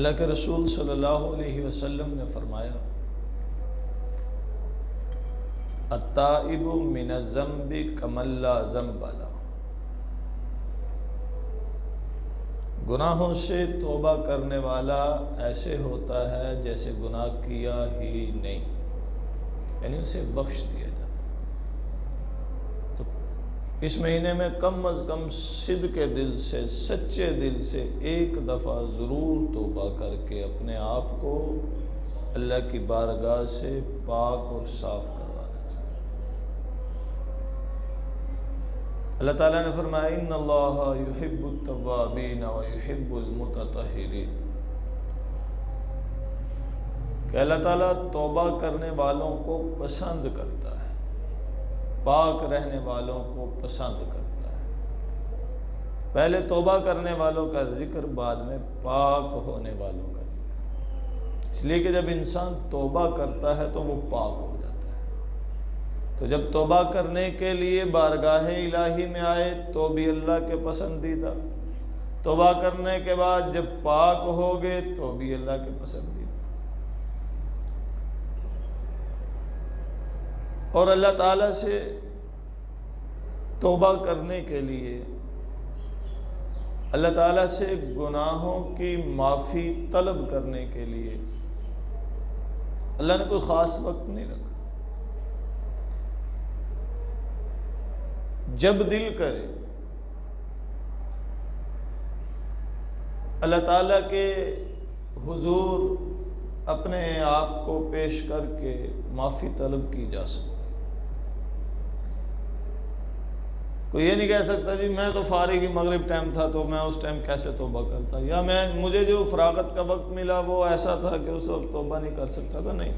اللہ کے رسول صلی اللہ علیہ وسلم نے فرمایا التائب من الذنب کمن لا ذنب لہ، گناہوں سے توبہ کرنے والا ایسے ہوتا ہے جیسے گناہ کیا ہی نہیں، یعنی اسے بخش دیا جاتا ہے۔ تو اس مہینے میں کم از کم صدق کے دل سے، سچے دل سے ایک دفعہ ضرور توبہ کر کے اپنے آپ کو اللہ کی بارگاہ سے پاک اور صاف کروانا چاہیے۔ اللہ تعالیٰ نے فرمایا ان اللہ یحب التوابین ویحب المتطہرین، کہ اللہ تعالیٰ توبہ کرنے والوں کو پسند کرتا ہے، پاک رہنے والوں کو پسند کرتا ہے۔ پہلے توبہ کرنے والوں کا ذکر، بعد میں پاک ہونے والوں کا ذکر، اس لیے کہ جب انسان توبہ کرتا ہے تو وہ پاک ہو جاتا ہے۔ تو جب توبہ کرنے کے لیے بارگاہ الہی میں آئے تو بھی اللہ کے پسندیدہ، توبہ کرنے کے بعد جب پاک ہو گئے تو بھی اللہ کے پسندیدہ۔ اور اللہ تعالیٰ سے توبہ کرنے کے لیے، اللہ تعالیٰ سے گناہوں کی معافی طلب کرنے کے لیے اللہ نے کوئی خاص وقت نہیں رکھا۔ جب دل کرے اللہ تعالیٰ کے حضور اپنے آپ کو پیش کر کے معافی طلب کی جا سکتی۔ کوئی یہ نہیں کہہ سکتا جی میں تو فارغ ہی مغرب ٹائم تھا تو میں اس ٹائم کیسے توبہ کرتا، یا مجھے جو فراغت کا وقت ملا وہ ایسا تھا کہ اس وقت توبہ نہیں کر سکتا تھا۔ نہیں،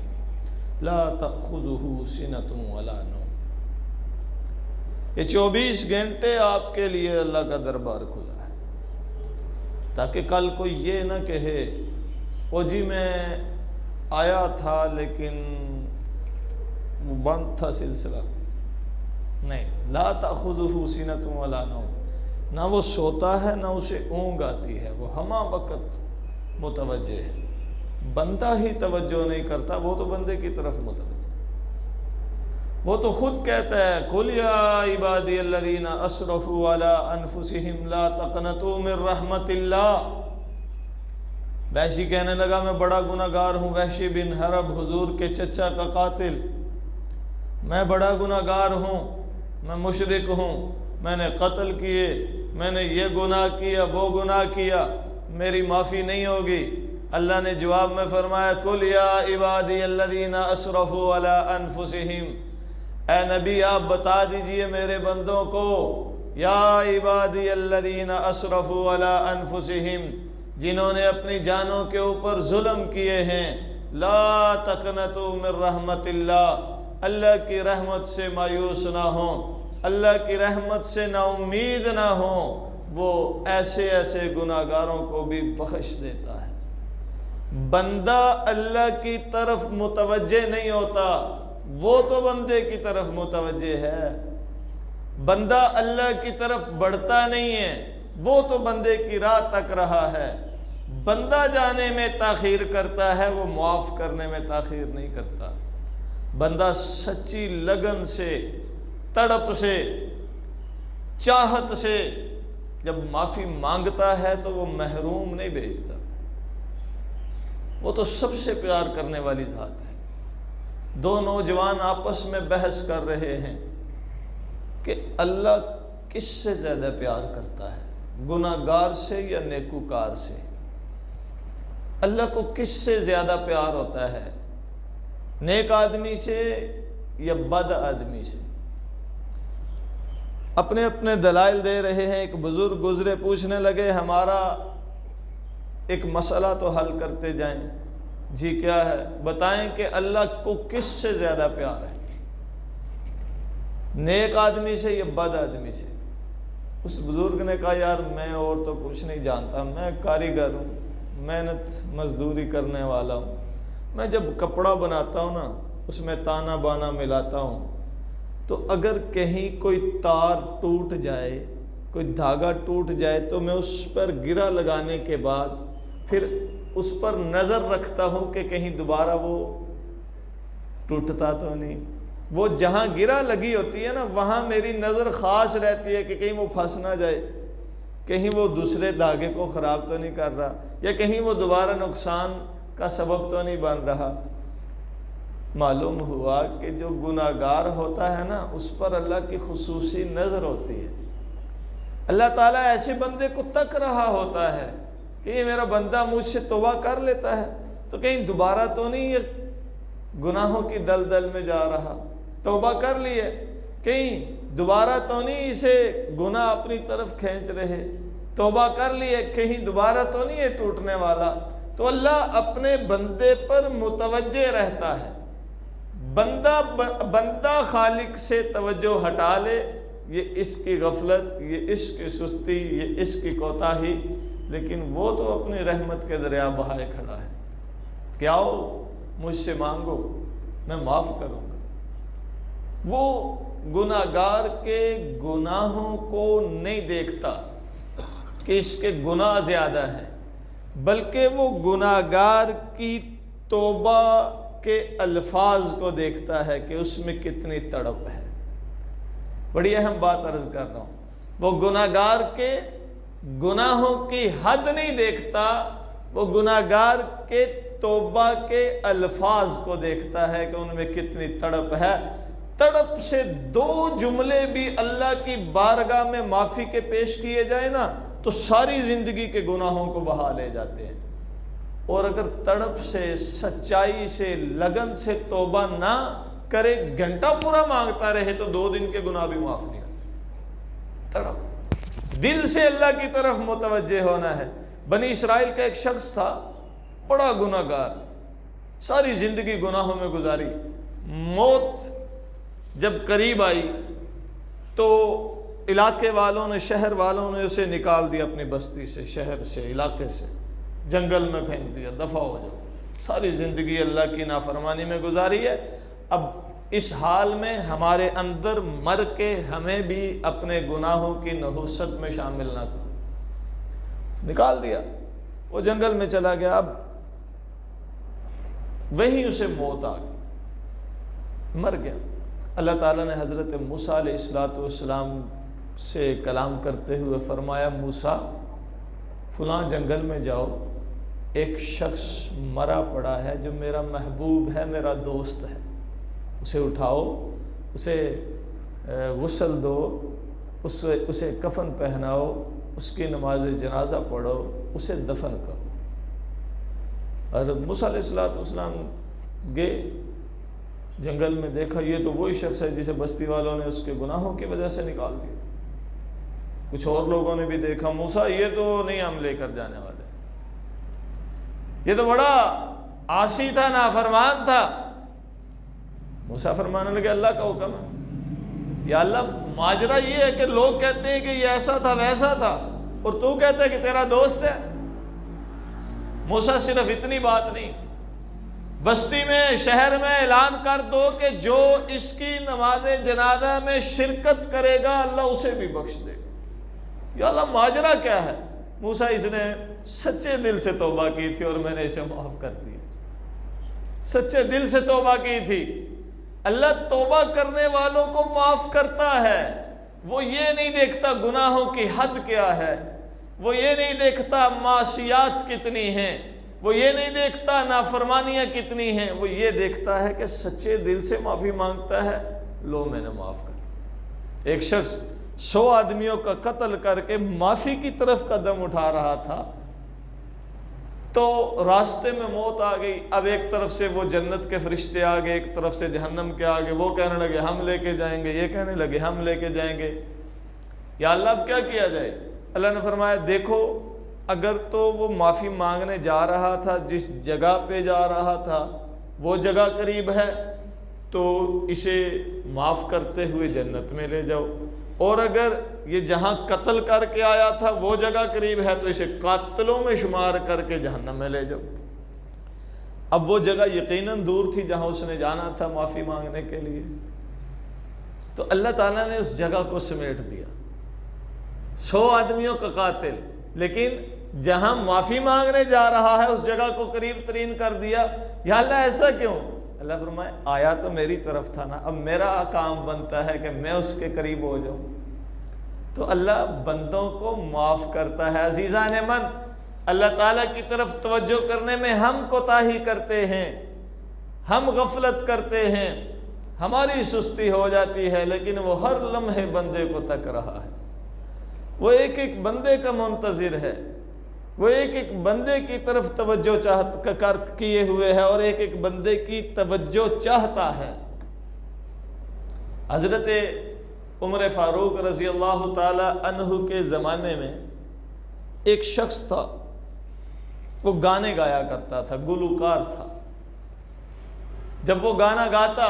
لا تأخذہ سنۃ ولا نوم، یہ 24 گھنٹے آپ کے لیے اللہ کا دربار کھلا ہے، تاکہ کل کوئی یہ نہ کہے او جی میں آیا تھا لیکن وہ بند تھا سلسلہ۔ نہیں، لا تأخذہ سنۃ ولا نوم، نہ وہ سوتا ہے نہ اسے اونگ آتی ہے، وہ ہمہ وقت متوجہ ہے۔ بندہ ہی توجہ نہیں کرتا، وہ تو بندے کی طرف متوجہ، وہ تو خود کہتا ہے قل یا عبادی الذین اسرفوا علی انفسہم لا تقنطوا من رحمت اللہ۔ وحشی کہنے لگا میں بڑا گناہگار ہوں، وحشی بن حرب حضور کے چچا کا قاتل، میں بڑا گناہگار ہوں، میں مشرک ہوں، میں نے قتل کیے، میں نے یہ گناہ کیا وہ گناہ کیا، میری معافی نہیں ہوگی۔ اللہ نے جواب میں فرمایا قل یا عبادی الذین اسرفوا علی انفسہم، اے نبی آپ بتا دیجئے میرے بندوں کو، یا عبادی الذین اسرفوا علی انفسہم، جنہوں نے اپنی جانوں کے اوپر ظلم کیے ہیں، لا تقنطوا من رحمت اللہ، اللہ کی رحمت سے مایوس نہ ہوں، اللہ کی رحمت سے نا امید نہ ہوں، وہ ایسے ایسے گناہگاروں کو بھی بخش دیتا ہے۔ بندہ اللہ کی طرف متوجہ نہیں ہوتا، وہ تو بندے کی طرف متوجہ ہے۔ بندہ اللہ کی طرف بڑھتا نہیں ہے، وہ تو بندے کی راہ تک رہا ہے۔ بندہ جانے میں تاخیر کرتا ہے، وہ معاف کرنے میں تاخیر نہیں کرتا۔ بندہ سچی لگن سے، تڑپ سے، چاہت سے جب معافی مانگتا ہے تو وہ محروم نہیں بھیجتا، وہ تو سب سے پیار کرنے والی ذات ہے۔ دو نوجوان آپس میں بحث کر رہے ہیں کہ اللہ کس سے زیادہ پیار کرتا ہے، گناہگار سے یا نیکوکار سے؟ اللہ کو کس سے زیادہ پیار ہوتا ہے، نیک آدمی سے یا بد آدمی سے؟ اپنے اپنے دلائل دے رہے ہیں۔ ایک بزرگ گزرے، پوچھنے لگے ہمارا ایک مسئلہ تو حل کرتے جائیں۔ جی کیا ہے؟ بتائیں کہ اللہ کو کس سے زیادہ پیار ہے، نیک آدمی سے یا بد آدمی سے؟ اس بزرگ نے کہا یار میں اور تو کچھ نہیں جانتا، میں کاریگر ہوں، محنت مزدوری کرنے والا ہوں، میں جب کپڑا بناتا ہوں نا اس میں تانا بانا ملاتا ہوں، تو اگر کہیں کوئی تار ٹوٹ جائے، کوئی دھاگا ٹوٹ جائے تو میں اس پر گرہ لگانے کے بعد پھر اس پر نظر رکھتا ہوں کہ کہیں دوبارہ وہ ٹوٹتا تو نہیں. وہ جہاں گرا لگی ہوتی ہے نا وہاں میری نظر خاص رہتی ہے کہ کہیں وہ پھنس نہ جائے, کہیں وہ دوسرے دھاگے کو خراب تو نہیں کر رہا, یا کہیں وہ دوبارہ نقصان کا سبب تو نہیں بن رہا. معلوم ہوا کہ جو گناہگار ہوتا ہے نا اس پر اللہ کی خصوصی نظر ہوتی ہے. اللہ تعالیٰ ایسے بندے کو تک رہا ہوتا ہے کہ یہ میرا بندہ مجھ سے توبہ کر لیتا ہے تو کہیں دوبارہ تو نہیں یہ گناہوں کی دلدل میں جا رہا, توبہ کر لیے, کہیں دوبارہ تو نہیں اسے گناہ اپنی طرف کھینچ رہے, توبہ کر لیے, کہیں دوبارہ تو نہیں یہ ٹوٹنے والا. تو اللہ اپنے بندے پر متوجہ رہتا ہے. بندہ خالق سے توجہ ہٹا لے, یہ اس کی غفلت, یہ اس کی سستی, یہ اس کی کوتاہی, لیکن وہ تو اپنی رحمت کے دریا بہائے کھڑا ہے کہ آؤ مجھ سے مانگو میں معاف کروں گا. وہ گناہگار کے گناہوں کو نہیں دیکھتا کہ اس کے گناہ زیادہ ہیں, بلکہ وہ گناہگار کی توبہ کے الفاظ کو دیکھتا ہے کہ اس میں کتنی تڑپ ہے. بڑی اہم بات عرض کر رہا ہوں, وہ گناہگار کے گناہوں کی حد نہیں دیکھتا, وہ گناہگار کے توبہ کے الفاظ کو دیکھتا ہے کہ ان میں کتنی تڑپ ہے. تڑپ سے دو جملے بھی اللہ کی بارگاہ میں معافی کے پیش کیے جائیں نا تو ساری زندگی کے گناہوں کو بہا لے جاتے ہیں. اور اگر تڑپ سے, سچائی سے, لگن سے توبہ نہ کرے, گھنٹہ پورا مانگتا رہے تو 2 دن کے گناہ بھی معاف نہیں ہوتے. تڑپ, دل سے اللہ کی طرف متوجہ ہونا ہے. بنی اسرائیل کا ایک شخص تھا, بڑا گناہگار, ساری زندگی گناہوں میں گزاری. موت جب قریب آئی تو علاقے والوں نے, شہر والوں نے اسے نکال دیا اپنی بستی سے, شہر سے, علاقے سے, جنگل میں پھینک دیا, دفع ہو جاؤ. ساری زندگی اللہ کی نافرمانی میں گزاری ہے. اب اس حال میں ہمارے اندر مر کے ہمیں بھی اپنے گناہوں کی نحوست میں شامل نہ کرو. نکال دیا, وہ جنگل میں چلا گیا. اب وہیں اسے موت آ گئی, مر گیا. اللہ تعالیٰ نے حضرت موسیٰ علیہ السلام سے کلام کرتے ہوئے فرمایا, موسیٰ فلاں جنگل میں جاؤ, ایک شخص مرا پڑا ہے جو میرا محبوب ہے, میرا دوست ہے, اسے اٹھاؤ, اسے غسل دو, اسے کفن پہناؤ, اس کی نماز جنازہ پڑھو, اسے دفن کرو. حضرت موسیٰ علیہ السلام گئے جنگل میں, دیکھا یہ تو وہی شخص ہے جسے بستی والوں نے اس کے گناہوں کی وجہ سے نکال دیا. کچھ اور لوگوں نے بھی دیکھا, موسیٰ یہ تو نہیں ہم لے کر جانے والے, یہ تو بڑا عاصی تھا, نافرمان تھا. موسیٰ فرمانے لگے اللہ کا حکم ہے, یا اللہ ماجرا یہ ہے کہ لوگ کہتے ہیں کہ یہ ایسا تھا ویسا تھا, اور تو کہتا ہے کہ تیرا دوست ہے. موسیٰ صرف اتنی بات نہیں, بستی میں, شہر میں اعلان کر دو کہ جو اس کی نماز جنازہ میں شرکت کرے گا اللہ اسے بھی بخش دے گا. یا اللہ ماجرا کیا ہے؟ موسیٰ اس نے سچے دل سے توبہ کی تھی اور میں نے اسے معاف کر دیا. سچے دل سے توبہ کی تھی. اللہ توبہ کرنے والوں کو معاف کرتا ہے. وہ یہ نہیں دیکھتا گناہوں کی حد کیا ہے, وہ یہ نہیں دیکھتا معصیات کتنی ہیں, وہ یہ نہیں دیکھتا نافرمانیاں کتنی ہیں, وہ یہ دیکھتا ہے کہ سچے دل سے معافی مانگتا ہے, لو میں نے معاف کر. ایک شخص 100 آدمیوں کا قتل کر کے معافی کی طرف قدم اٹھا رہا تھا تو راستے میں موت آ گئی. اب ایک طرف سے وہ جنت کے فرشتے آ گئے, ایک طرف سے جہنم کے آ گئے. وہ کہنے لگے ہم لے کے جائیں گے, یہ کہنے لگے ہم لے کے جائیں گے. یا اللہ اب کیا کیا جائے؟ اللہ نے فرمایا دیکھو اگر تو وہ معافی مانگنے جا رہا تھا, جس جگہ پہ جا رہا تھا وہ جگہ قریب ہے تو اسے معاف کرتے ہوئے جنت میں لے جاؤ, اور اگر یہ جہاں قتل کر کے آیا تھا وہ جگہ قریب ہے تو اسے قاتلوں میں شمار کر کے جہنم میں لے جاؤ. اب وہ جگہ یقیناً دور تھی جہاں اس نے جانا تھا معافی مانگنے کے لیے, تو اللہ تعالیٰ نے اس جگہ کو سمیٹ دیا. 100 آدمیوں کا قاتل, لیکن جہاں معافی مانگنے جا رہا ہے اس جگہ کو قریب ترین کر دیا. یا اللہ ایسا کیوں؟ اللہ فرمائے آیا تو میری طرف تھا نا، اب میرا کام بنتا ہے کہ میں اس کے قریب ہو جاؤں. تو اللہ بندوں کو معاف کرتا ہے. عزیزان من، اللہ تعالیٰ کی طرف توجہ کرنے میں ہم کوتاہی کرتے ہیں، ہم غفلت کرتے ہیں، ہماری سستی ہو جاتی ہے، لیکن وہ ہر لمحے بندے کو تک رہا ہے. وہ ایک ایک بندے کا منتظر ہے، وہ ایک ایک بندے کی طرف توجہ کیے ہوئے ہے اور ایک ایک بندے کی توجہ چاہتا ہے. حضرت عمر فاروق رضی اللہ تعالی عنہ کے زمانے میں ایک شخص تھا، وہ گانے گایا کرتا تھا، گلوکار تھا. جب وہ گانا گاتا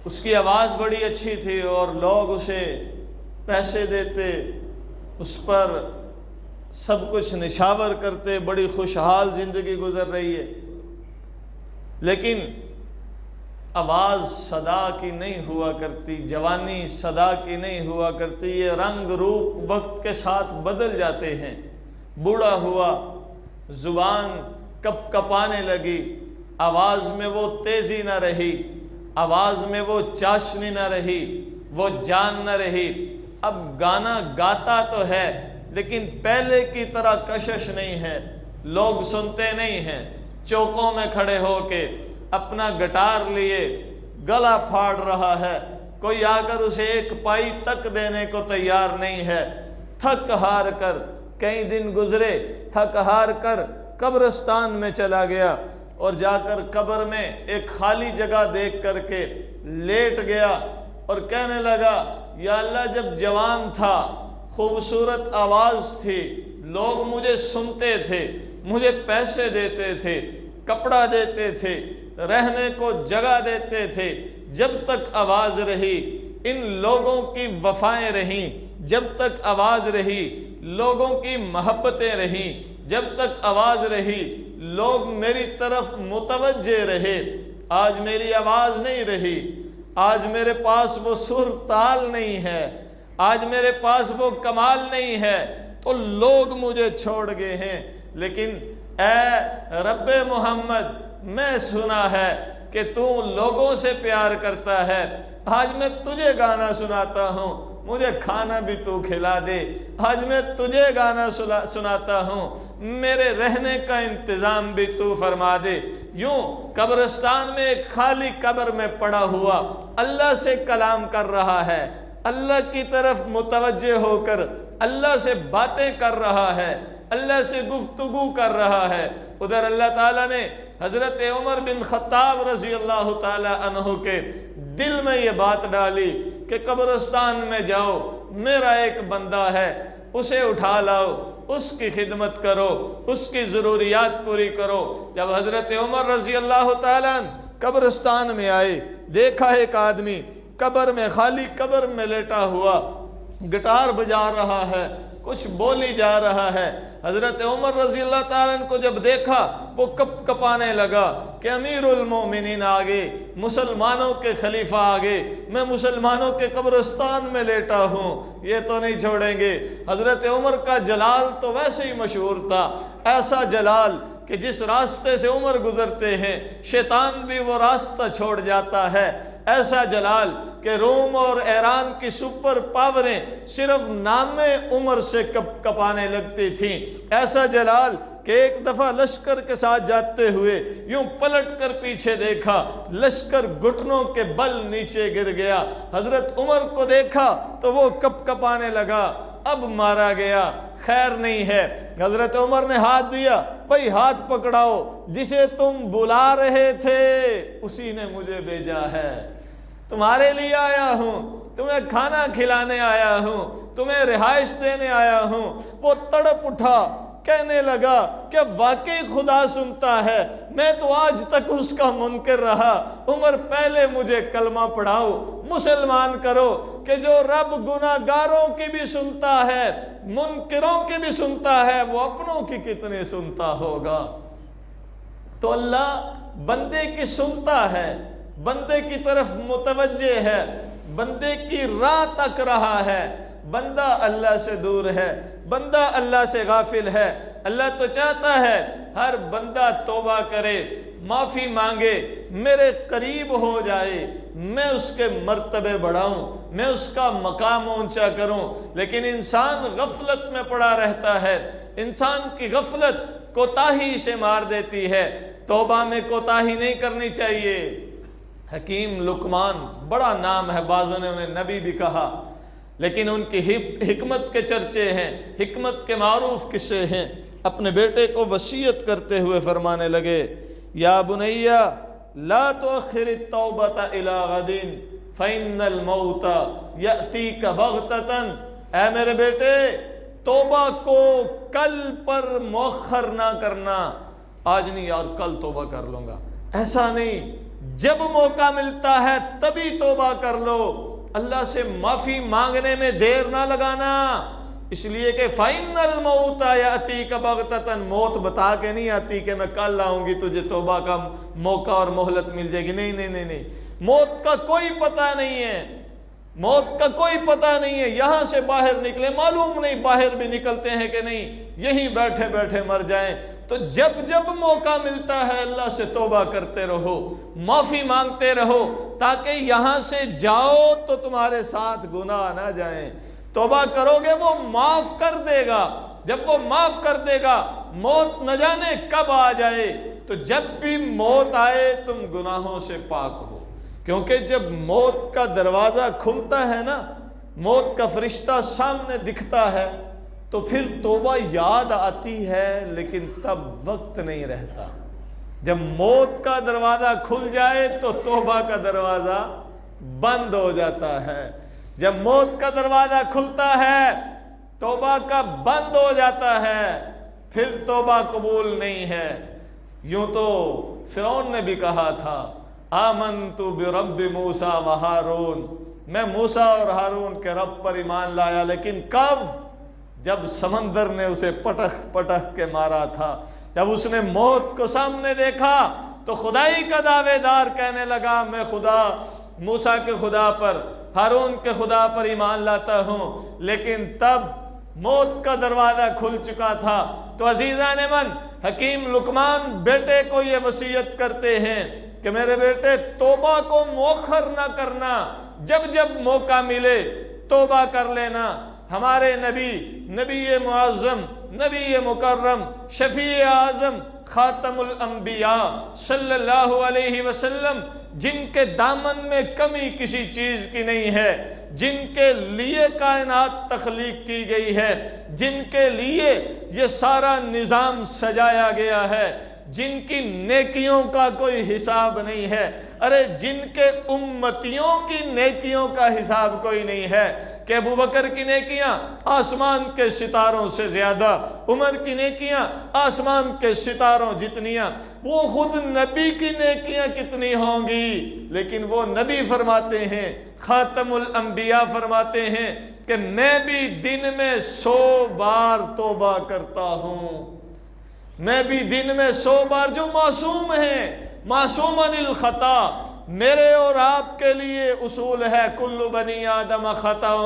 اس کی آواز بڑی اچھی تھی اور لوگ اسے پیسے دیتے، اس پر سب کچھ نشاور کرتے، بڑی خوشحال زندگی گزر رہی ہے. لیکن آواز صدا کی نہیں ہوا کرتی، جوانی صدا کی نہیں ہوا کرتی. یہ رنگ روپ وقت کے ساتھ بدل جاتے ہیں. بوڑھا ہوا، زبان کپ کپانے لگی، آواز میں وہ تیزی نہ رہی، آواز میں وہ چاشنی نہ رہی، وہ جان نہ رہی. اب گانا گاتا تو ہے لیکن پہلے کی طرح کشش نہیں ہے، لوگ سنتے نہیں ہیں. چوکوں میں کھڑے ہو کے اپنا گٹار لیے گلا پھاڑ رہا ہے، کوئی آ کر اسے ایک پائی تک دینے کو تیار نہیں ہے. تھک ہار کر کئی دن گزرے، تھک ہار کر قبرستان میں چلا گیا اور جا کر قبر میں ایک خالی جگہ دیکھ کر کے لیٹ گیا اور کہنے لگا یا اللہ جب جوان تھا، خوبصورت آواز تھی، لوگ مجھے سنتے تھے، مجھے پیسے دیتے تھے، کپڑا دیتے تھے، رہنے کو جگہ دیتے تھے. جب تک آواز رہی ان لوگوں کی وفائیں رہیں، جب تک آواز رہی لوگوں کی محبتیں رہیں، جب تک آواز رہی لوگ میری طرف متوجہ رہے. آج میری آواز نہیں رہی، آج میرے پاس وہ سر تال نہیں ہے، آج میرے پاس وہ کمال نہیں ہے، تو لوگ مجھے چھوڑ گئے ہیں. لیکن اے رب محمد، میں سنا ہے کہ تو لوگوں سے پیار کرتا ہے. آج میں تجھے گانا سناتا ہوں، مجھے کھانا بھی تو کھلا دے. آج میں تجھے گانا سناتا ہوں، میرے رہنے کا انتظام بھی تو فرما دے. یوں قبرستان میں ایک خالی قبر میں پڑا ہوا اللہ سے کلام کر رہا ہے، اللہ کی طرف متوجہ ہو کر اللہ سے باتیں کر رہا ہے، اللہ سے گفتگو کر رہا ہے. ادھر اللہ تعالیٰ نے حضرت عمر بن خطاب رضی اللہ تعالی عنہ کے دل میں یہ بات ڈالی کہ قبرستان میں جاؤ، میرا ایک بندہ ہے، اسے اٹھا لاؤ، اس کی خدمت کرو، اس کی ضروریات پوری کرو. جب حضرت عمر رضی اللہ تعالیٰ قبرستان میں آئے، دیکھا ایک آدمی قبر میں، خالی قبر میں لیٹا ہوا گٹار بجا رہا ہے، کچھ بولی جا رہا ہے. حضرت عمر رضی اللہ تعالیٰ عنہ کو جب دیکھا وہ کپ کپانے لگا کہ امیر المومنین آگے، مسلمانوں کے خلیفہ آگے، میں مسلمانوں کے قبرستان میں لیٹا ہوں، یہ تو نہیں چھوڑیں گے. حضرت عمر کا جلال تو ویسے ہی مشہور تھا، ایسا جلال کہ جس راستے سے عمر گزرتے ہیں شیطان بھی وہ راستہ چھوڑ جاتا ہے. ایسا جلال کہ روم اور ایران کی سپر پاوریں صرف نام عمر سے کپ کپانے لگتی تھیں. ایسا جلال کہ ایک دفعہ لشکر کے ساتھ جاتے ہوئے یوں پلٹ کر پیچھے دیکھا، لشکر گھٹنوں کے بل نیچے گر گیا. حضرت عمر کو دیکھا تو وہ کپ کپانے لگا، اب مارا گیا، خیر نہیں ہے. حضرت عمر نے ہاتھ دیا، بھائی ہاتھ پکڑاؤ، جسے تم بلا رہے تھے اسی نے مجھے بھیجا ہے، تمہارے لیے آیا ہوں، تمہیں کھانا کھلانے آیا ہوں، تمہیں رہائش دینے آیا ہوں. وہ تڑپ اٹھا، کہنے لگا کہ واقعی خدا سنتا ہے، میں تو آج تک اس کا منکر رہا. عمر پہلے مجھے کلمہ پڑھاؤ، مسلمان کرو کہ جو رب گناہ گاروں کی بھی سنتا ہے، منکروں کی بھی سنتا ہے، وہ اپنوں کی کتنے سنتا ہوگا. تو اللہ بندے کی سنتا ہے، بندے کی طرف متوجہ ہے، بندے کی راہ تک رہا ہے. بندہ اللہ سے دور ہے، بندہ اللہ سے غافل ہے۔ اللہ تو چاہتا ہے ہر بندہ توبہ کرے، معافی مانگے، میرے قریب ہو جائے، میں اس کے مرتبے بڑھاؤں، میں اس کا مقام اونچا کروں۔ لیکن انسان غفلت میں پڑا رہتا ہے، انسان کی غفلت کوتاہی سے مار دیتی ہے۔ توبہ میں کوتاہی نہیں کرنی چاہیے۔ حکیم لقمان بڑا نام ہے، بعضوں نے انہیں نبی بھی کہا، لیکن ان کی حکمت کے چرچے ہیں، حکمت کے معروف قصے ہیں۔ اپنے بیٹے کو وصیت کرتے ہوئے فرمانے لگے، یا بنیا لا تؤخر التوبۃ الی غد فإن الموت یأتیک بغتۃ۔ اے میرے بیٹے، توبہ کو کل پر مؤخر نہ کرنا، آج نہیں اور کل توبہ کر لوں گا، ایسا نہیں۔ جب موقع ملتا ہے تبھی توبہ کر لو، اللہ سے معافی مانگنے میں دیر نہ لگانا، اس لیے کہ فَإِنَّ الْمَوْتَ يَأْتِيكَ بَغْتَةً، موت بتا کے نہیں آتی کہ میں کل آؤں گی تجھے توبہ کا موقع اور مہلت مل جائے گی، نہیں نہیں نہیں نہیں، موت کا کوئی پتہ نہیں ہے، موت کا کوئی پتہ نہیں ہے۔ یہاں سے باہر نکلے معلوم نہیں باہر بھی نکلتے ہیں کہ نہیں، یہیں بیٹھے بیٹھے مر جائیں۔ تو جب جب موقع ملتا ہے اللہ سے توبہ کرتے رہو، معافی مانگتے رہو، تاکہ یہاں سے جاؤ تو تمہارے ساتھ گناہ نہ جائیں۔ توبہ کرو گے وہ معاف کر دے گا، جب وہ معاف کر دے گا موت نہ جانے کب آ جائے۔ تو جب بھی موت آئے تم گناہوں سے پاک ہو، کیونکہ جب موت کا دروازہ کھلتا ہے نا، موت کا فرشتہ سامنے دکھتا ہے تو پھر توبہ یاد آتی ہے، لیکن تب وقت نہیں رہتا۔ جب موت کا دروازہ کھل جائے تو توبہ کا دروازہ بند ہو جاتا ہے، جب موت کا دروازہ کھلتا ہے توبہ کا بند ہو جاتا ہے، پھر توبہ قبول نہیں ہے۔ یوں تو فرعون نے بھی کہا تھا، آمنت برب موسیٰ و ہارون، میں موسیٰ اور ہارون کے رب پر ایمان لایا، لیکن کب؟ جب سمندر نے اسے پٹخ پٹخ کے مارا تھا، جب اس نے موت کو سامنے دیکھا تو خدائی کا دعوے دار کہنے لگا، میں خدا موسیٰ کے خدا پر، ہارون کے خدا پر ایمان لاتا ہوں، لیکن تب موت کا دروازہ کھل چکا تھا۔ تو عزیزان من، حکیم لقمان بیٹے کو یہ وصیت کرتے ہیں کہ میرے بیٹے توبہ کو مؤخر نہ کرنا، جب جب موقع ملے توبہ کر لینا۔ ہمارے نبی معظم، نبی مکرم، شفیع اعظم، خاتم الانبیاء صلی اللہ علیہ وسلم، جن کے دامن میں کمی کسی چیز کی نہیں ہے، جن کے لیے کائنات تخلیق کی گئی ہے، جن کے لیے یہ سارا نظام سجایا گیا ہے، جن کی نیکیوں کا کوئی حساب نہیں ہے، ارے جن کے امتیوں کی نیکیوں کا حساب کوئی نہیں ہے، کہ ابو بکر کی نیکیاں آسمان کے ستاروں سے زیادہ، عمر کی نیکیاں آسمان کے ستاروں جتنیاں، وہ خود نبی کی نیکیاں کتنی ہوں گی، لیکن وہ نبی فرماتے ہیں، خاتم الانبیاء فرماتے ہیں کہ میں بھی دن میں 100 بار توبہ کرتا ہوں، میں بھی دن میں 100 بار، جو معصوم ہیں، معصوم عن الخطا۔ میرے اور آپ کے لیے اصول ہے کل بنی آدم خطا،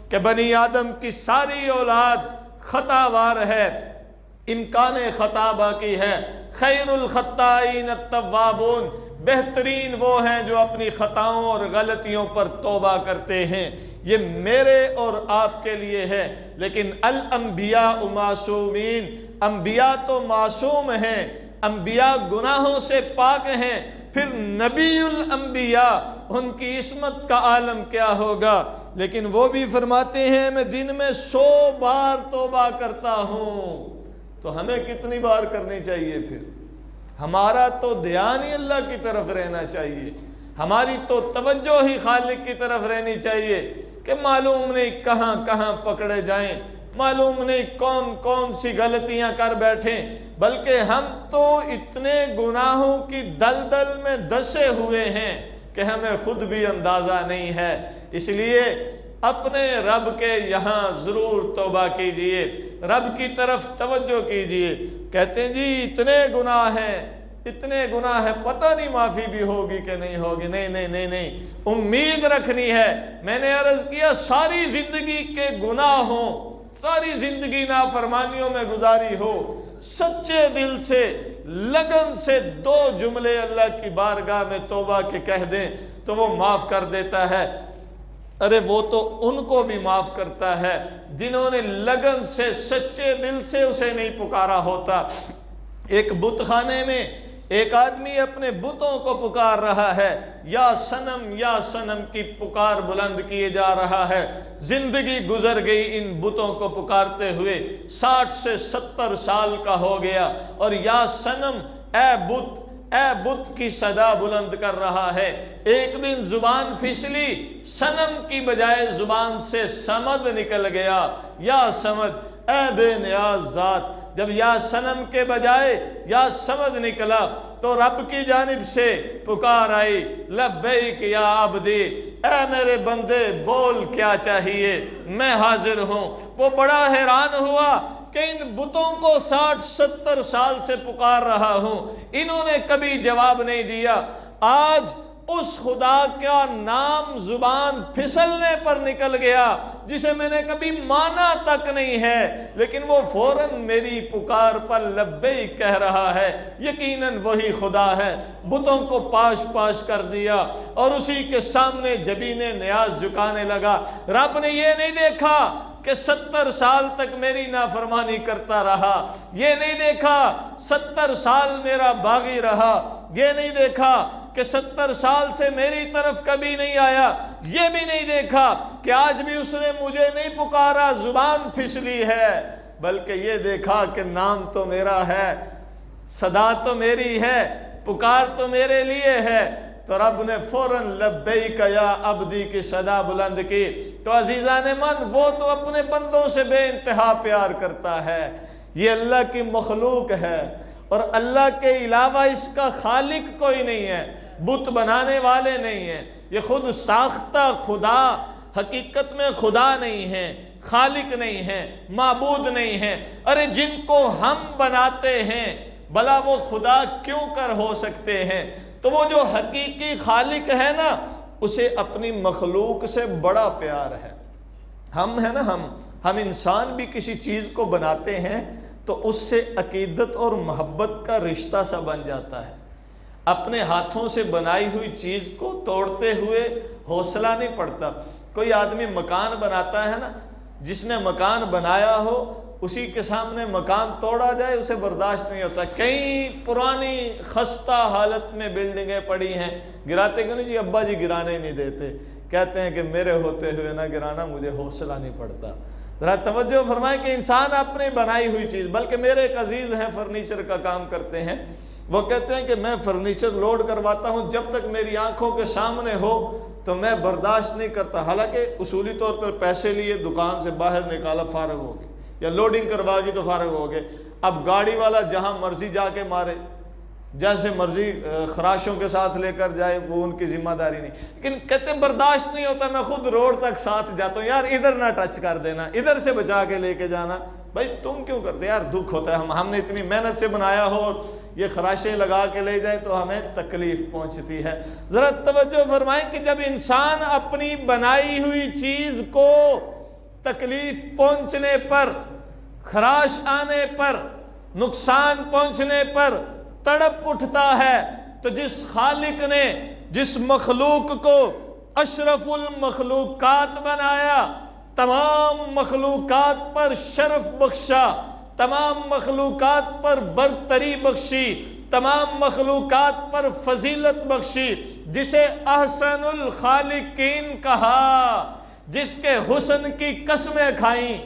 کہ بنی آدم کی ساری اولاد خطا وار ہے، امکان خطا باقی ہے۔ خیر الخطائین التوابون، بہترین وہ ہیں جو اپنی خطاؤں اور غلطیوں پر توبہ کرتے ہیں، یہ میرے اور آپ کے لیے ہے۔ لیکن الانبیاء معصومین، انبیاء تو معصوم ہیں، انبیاء گناہوں سے پاک ہیں، پھر نبی الانبیاء ان کی عصمت کا عالم کیا ہوگا۔ لیکن وہ بھی فرماتے ہیں میں دن میں 100 بار توبہ کرتا ہوں۔ تو ہمیں کتنی بار کرنی چاہیے؟ پھر ہمارا تو دھیان ہی اللہ کی طرف رہنا چاہیے، ہماری تو توجہ ہی خالق کی طرف رہنی چاہیے، کہ معلوم نہیں کہاں کہاں پکڑے جائیں، معلوم نہیں کون کون سی غلطیاں کر بیٹھیں، بلکہ ہم تو اتنے گناہوں کی دلدل میں دسے ہوئے ہیں کہ ہمیں خود بھی اندازہ نہیں ہے۔ اس لیے اپنے رب کے یہاں ضرور توبہ کیجئے، رب کی طرف توجہ کیجئے۔ کہتے ہیں جی اتنے گناہ ہیں، اتنے گناہ ہے، پتہ نہیں معافی بھی ہوگی کہ نہیں ہوگی۔ نہیں، امید رکھنی ہے۔ میں نے عرض کیا ساری زندگی کے گناہ ہوں، ساری زندگی نافرمانیوں میں گزاری ہو، سچے دل سے لگن سے 2 جملے اللہ کی بارگاہ میں توبہ کے کہہ دیں تو وہ معاف کر دیتا ہے۔ ارے وہ تو ان کو بھی معاف کرتا ہے جنہوں نے لگن سے سچے دل سے اسے نہیں پکارا ہوتا۔ ایک بت خانے میں ایک آدمی اپنے بتوں کو پکار رہا ہے، یا صنم کی پکار بلند کیے جا رہا ہے۔ زندگی گزر گئی ان بتوں کو پکارتے ہوئے، 60 سے 70 سال کا ہو گیا، اور یا صنم، اے بت کی صدا بلند کر رہا ہے۔ ایک دن زبان پھسلی، صنم کی بجائے زبان سے صمد نکل گیا۔ یا صمد، اے بے نیاز ذات۔ جب یا صنم کے بجائے یا صمد نکلا تو رب کی جانب سے پکار آئی، لبیک یا عبدی، اے میرے بندے بول کیا چاہیے، میں حاضر ہوں۔ وہ بڑا حیران ہوا کہ ان بتوں کو 60-70 سال سے پکار رہا ہوں، انہوں نے کبھی جواب نہیں دیا۔ آج اس خدا کا نام زبان پھسلنے پر نکل گیا جسے میں نے کبھی مانا تک نہیں ہے، لیکن وہ فوراً میری پکار پر لبیک کہہ رہا ہے۔ یقیناً وہی خدا ہے۔ بتوں کو پاش کر دیا اور اسی کے سامنے جبین نیاز جھکانے لگا۔ رب نے یہ نہیں دیکھا کہ 70 سال تک میری نافرمانی کرتا رہا، یہ نہیں دیکھا 70 سال میرا باغی رہا، یہ نہیں دیکھا کہ 70 سال سے میری طرف کبھی نہیں آیا، یہ بھی نہیں دیکھا کہ آج بھی اس نے مجھے نہیں پکارا، زبان پھسلی ہے، بلکہ یہ دیکھا کہ نام تو میرا ہے، صدا تو میری ہے، پکار تو میرے لیے ہے۔ تو رب نے فوراً لبیک یا عبدی کی صدا بلند کی۔ تو عزیزان من، وہ تو اپنے بندوں سے بے انتہا پیار کرتا ہے۔ یہ اللہ کی مخلوق ہے اور اللہ کے علاوہ اس کا خالق کوئی نہیں ہے، بت بنانے والے نہیں ہیں، یہ خود ساختہ خدا حقیقت میں خدا نہیں ہے، خالق نہیں ہے، معبود نہیں ہے۔ ارے جن کو ہم بناتے ہیں بھلا وہ خدا کیوں کر ہو سکتے ہیں؟ تو وہ جو حقیقی خالق ہے نا، اسے اپنی مخلوق سے بڑا پیار ہے۔ ہم ہیں نا، ہم انسان بھی کسی چیز کو بناتے ہیں تو اس سے عقیدت اور محبت کا رشتہ سا بن جاتا ہے۔ اپنے ہاتھوں سے بنائی ہوئی چیز کو توڑتے ہوئے حوصلہ نہیں پڑتا۔ کوئی آدمی مکان بناتا ہے نا، جس نے مکان بنایا ہو اسی کے سامنے مکان توڑا جائے اسے برداشت نہیں ہوتا۔ کئی پرانی خستہ حالت میں بلڈنگیں پڑی ہیں، گراتے کیوں نہیں؟ جی ابا جی گرانے نہیں دیتے، کہتے ہیں کہ میرے ہوتے ہوئے نہ گرانا، مجھے حوصلہ نہیں پڑتا۔ ذرا توجہ فرمائیں کہ انسان اپنی بنائی ہوئی چیز، بلکہ میرے ایک عزیز ہیں فرنیچر کا کام کرتے ہیں، وہ کہتے ہیں کہ میں فرنیچر لوڈ کرواتا ہوں، جب تک میری آنکھوں کے سامنے ہو تو میں برداشت نہیں کرتا۔ حالانکہ اصولی طور پر پیسے لیے دکان سے باہر نکالا، فارغ ہو گئے، یا لوڈنگ کروا گی تو فارغ ہو گئے۔ اب گاڑی والا جہاں مرضی جا کے مارے، جیسے مرضی خراشوں کے ساتھ لے کر جائے، وہ ان کی ذمہ داری نہیں، لیکن کہتے ہیں برداشت نہیں ہوتا، میں خود روڈ تک ساتھ جاتا ہوں، یار ادھر نہ ٹچ کر دینا، ادھر سے بچا کے لے کے جانا۔ بھائی تم کیوں کرتے؟ یار دکھ ہوتا ہے، ہم نے اتنی محنت سے بنایا ہو، یہ خراشیں لگا کے لے جائے تو ہمیں تکلیف پہنچتی ہے۔ ذرا توجہ فرمائیں کہ جب انسان اپنی بنائی ہوئی چیز کو تکلیف پہنچنے پر، خراش آنے پر، نقصان پہنچنے پر تڑپ اٹھتا ہے، تو جس خالق نے جس مخلوق کو اشرف المخلوقات بنایا، تمام مخلوقات پر شرف بخشا، تمام مخلوقات پر برتری بخشی، تمام مخلوقات پر فضیلت بخشی، جسے احسن الخالقین کہا، جس کے حسن کی قسمیں کھائیں،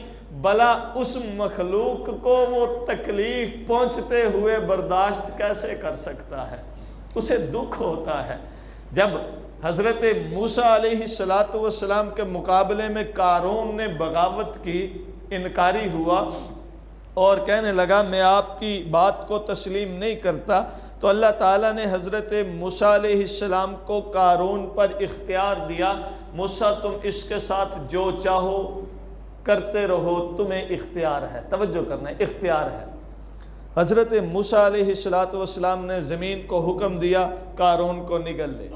بھلا اس مخلوق کو وہ تکلیف پہنچتے ہوئے برداشت کیسے کر سکتا ہے؟ اسے دکھ ہوتا ہے۔ جب حضرت موسیٰ علیہ السلام کے مقابلے میں قارون نے بغاوت کی، انکاری ہوا اور کہنے لگا میں آپ کی بات کو تسلیم نہیں کرتا، تو اللہ تعالیٰ نے حضرت موسیٰ علیہ السلام کو قارون پر اختیار دیا، موسیٰ تم اس کے ساتھ جو چاہو کرتے رہو، تمہیں اختیار ہے۔ توجہ کرنا ہے، اختیار ہے۔ حضرت موسیٰ علیہ السلام نے زمین کو حکم دیا قارون کو نگل لے۔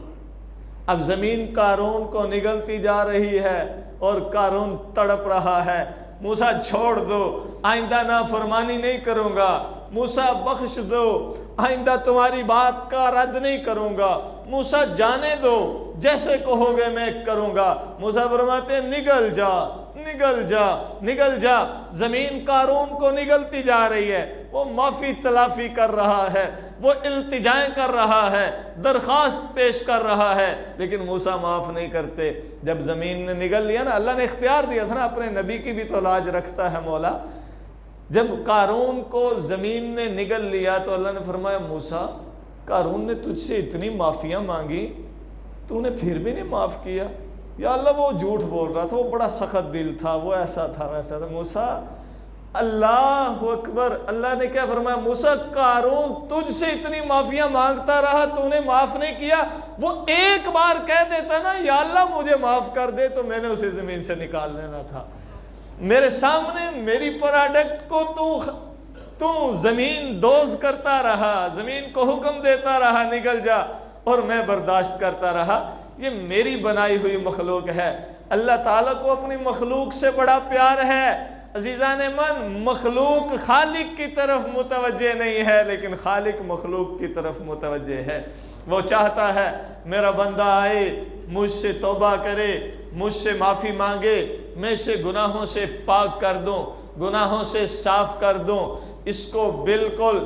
اب زمین قارون کو نگلتی جا رہی ہے اور قارون تڑپ رہا ہے۔ موسیٰ چھوڑ دو، آئندہ نافرمانی نہیں کروں گا، موسیٰ بخش دو، آئندہ تمہاری بات کا رد نہیں کروں گا، موسیٰ جانے دو، جیسے کہو گے میں کروں گا۔ موسیٰ فرماتے ہیں نگل جا، نگل جا، نگل جا۔ زمین قارون کو نگلتی جا رہی ہے، وہ معافی تلافی کر رہا ہے، وہ التجائیں کر رہا ہے، درخواست پیش کر رہا ہے، لیکن موسیٰ معاف نہیں کرتے۔ جب زمین نے نگل لیا نا، اللہ نے اختیار دیا تھا نا، اپنے نبی کی بھی تو لاج رکھتا ہے مولا۔ جب قارون کو زمین نے نگل لیا تو اللہ نے فرمایا موسیٰ، قارون نے تجھ سے اتنی معافیاں مانگی، تو نے پھر بھی نہیں معاف کیا۔ یا اللہ وہ جھوٹ بول رہا تھا، وہ بڑا سخت دل تھا، وہ ایسا تھا ویسا تھا۔ موسیٰ اللہ اکبر، اللہ نے کیا فرمایا؟ موسیٰ قارون تجھ سے اتنی معافیاں مانگتا رہا، تو نے معاف نہیں کیا۔ وہ ایک بار کہہ دیتا نا یا اللہ مجھے معاف کر دے، تو میں نے اسے زمین سے نکال لینا تھا۔ میرے سامنے میری پروڈکٹ کو تو زمین دوز کرتا رہا، زمین کو حکم دیتا رہا نگل جا، اور میں برداشت کرتا رہا۔ یہ میری بنائی ہوئی مخلوق ہے۔ اللہ تعالیٰ کو اپنی مخلوق سے بڑا پیار ہے۔ عزیزان من، مخلوق خالق کی طرف متوجہ نہیں ہے، لیکن خالق مخلوق کی طرف متوجہ ہے۔ وہ چاہتا ہے میرا بندہ آئے، مجھ سے توبہ کرے، مجھ سے معافی مانگے، میں اسے گناہوں سے پاک کر دوں، گناہوں سے صاف کر دوں، اس کو بالکل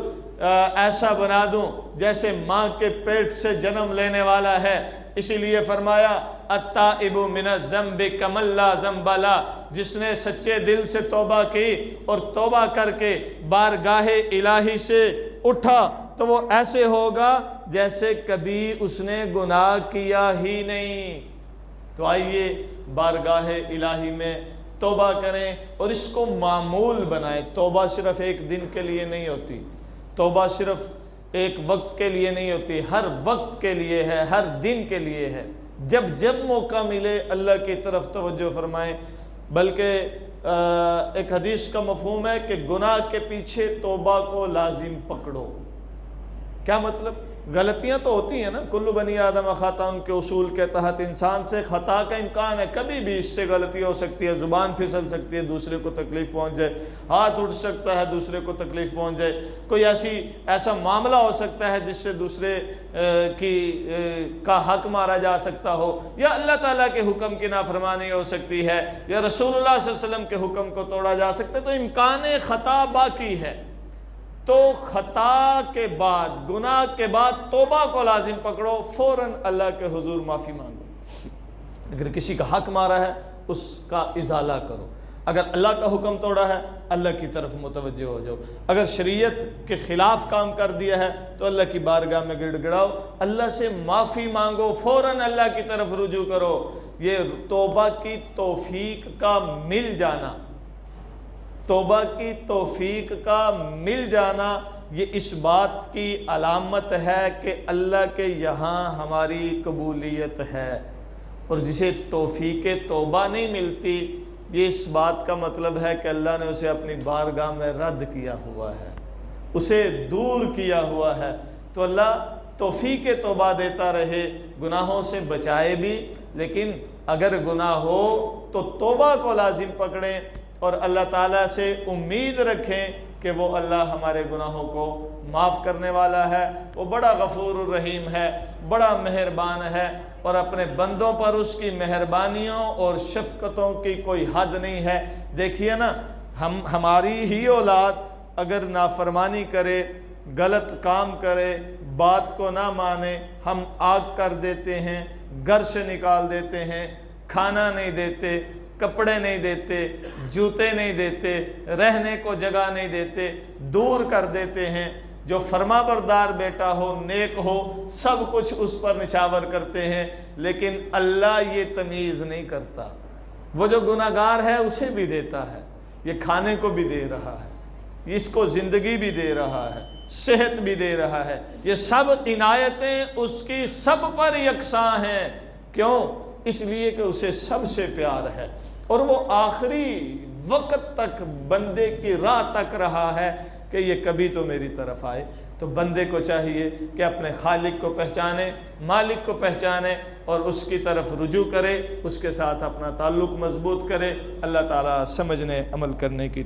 ایسا بنا دوں جیسے ماں کے پیٹ سے جنم لینے والا ہے۔ اسی لیے فرمایا التائب من الذنب کمن لا ذنب لہ، جس نے سچے دل سے توبہ کی اور توبہ کر کے بارگاہ الہی سے اٹھا تو وہ ایسے ہوگا جیسے کبھی اس نے گناہ کیا ہی نہیں۔ تو آئیے بارگاہ الہی میں توبہ کریں اور اس کو معمول بنائیں۔ توبہ صرف ایک دن کے لیے نہیں ہوتی، توبہ صرف ایک وقت کے لیے نہیں ہوتی، ہر وقت کے لیے ہے، ہر دن کے لیے ہے۔ جب جب موقع ملے اللہ کی طرف توجہ فرمائیں۔ بلکہ ایک حدیث کا مفہوم ہے کہ گناہ کے پیچھے توبہ کو لازم پکڑو۔ کیا مطلب؟ غلطیاں تو ہوتی ہیں نا، کل بنی آدم خطاء کے اصول کے تحت انسان سے خطا کا امکان ہے، کبھی بھی اس سے غلطی ہو سکتی ہے، زبان پھسل سکتی ہے، دوسرے کو تکلیف پہنچ جائے، ہاتھ اٹھ سکتا ہے، دوسرے کو تکلیف پہنچ جائے، کوئی ایسا معاملہ ہو سکتا ہے جس سے دوسرے کا حق مارا جا سکتا ہو، یا اللہ تعالیٰ کے حکم کی نافرمانی ہو سکتی ہے، یا رسول اللہ صلی اللہ علیہ وسلم کے حکم کو توڑا جا سکتا ہے، تو امکان خطا باقی ہے۔ تو خطا کے بعد، گناہ کے بعد توبہ کو لازم پکڑو، فوراً اللہ کے حضور معافی مانگو۔ اگر کسی کا حق مارا ہے اس کا ازالہ کرو، اگر اللہ کا حکم توڑا ہے اللہ کی طرف متوجہ ہو جاؤ، اگر شریعت کے خلاف کام کر دیا ہے تو اللہ کی بارگاہ میں گڑ گڑاؤ، اللہ سے معافی مانگو، فوراً اللہ کی طرف رجوع کرو۔ یہ توبہ کی توفیق کا مل جانا، توبہ کی توفیق کا مل جانا، یہ اس بات کی علامت ہے کہ اللہ کے یہاں ہماری قبولیت ہے۔ اور جسے توفیق توبہ نہیں ملتی، یہ اس بات کا مطلب ہے کہ اللہ نے اسے اپنی بارگاہ میں رد کیا ہوا ہے، اسے دور کیا ہوا ہے۔ تو اللہ توفیق توبہ دیتا رہے، گناہوں سے بچائے بھی، لیکن اگر گناہ ہو تو توبہ کو لازم پکڑیں اور اللہ تعالیٰ سے امید رکھیں کہ وہ اللہ ہمارے گناہوں کو معاف کرنے والا ہے۔ وہ بڑا غفور الرحیم ہے، بڑا مہربان ہے، اور اپنے بندوں پر اس کی مہربانیوں اور شفقتوں کی کوئی حد نہیں ہے۔ دیکھیے نا، ہماری ہی اولاد اگر نافرمانی کرے، غلط کام کرے، بات کو نہ مانے، ہم آگ کر دیتے ہیں، گھر سے نکال دیتے ہیں، کھانا نہیں دیتے، کپڑے نہیں دیتے، جوتے نہیں دیتے، رہنے کو جگہ نہیں دیتے، دور کر دیتے ہیں۔ جو فرما بردار بیٹا ہو، نیک ہو، سب کچھ اس پر نچھاور کرتے ہیں، لیکن اللہ یہ تمیز نہیں کرتا۔ وہ جو گناہگار ہے اسے بھی دیتا ہے، یہ کھانے کو بھی دے رہا ہے، اس کو زندگی بھی دے رہا ہے، صحت بھی دے رہا ہے، یہ سب عنایتیں اس کی سب پر یکساں ہیں۔ کیوں؟ اس لیے کہ اسے سب سے پیار ہے، اور وہ آخری وقت تک بندے کی راہ تک رہا ہے کہ یہ کبھی تو میری طرف آئے۔ تو بندے کو چاہیے کہ اپنے خالق کو پہچانے، مالک کو پہچانے اور اس کی طرف رجوع کرے، اس کے ساتھ اپنا تعلق مضبوط کرے۔ اللہ تعالیٰ سمجھنے عمل کرنے کی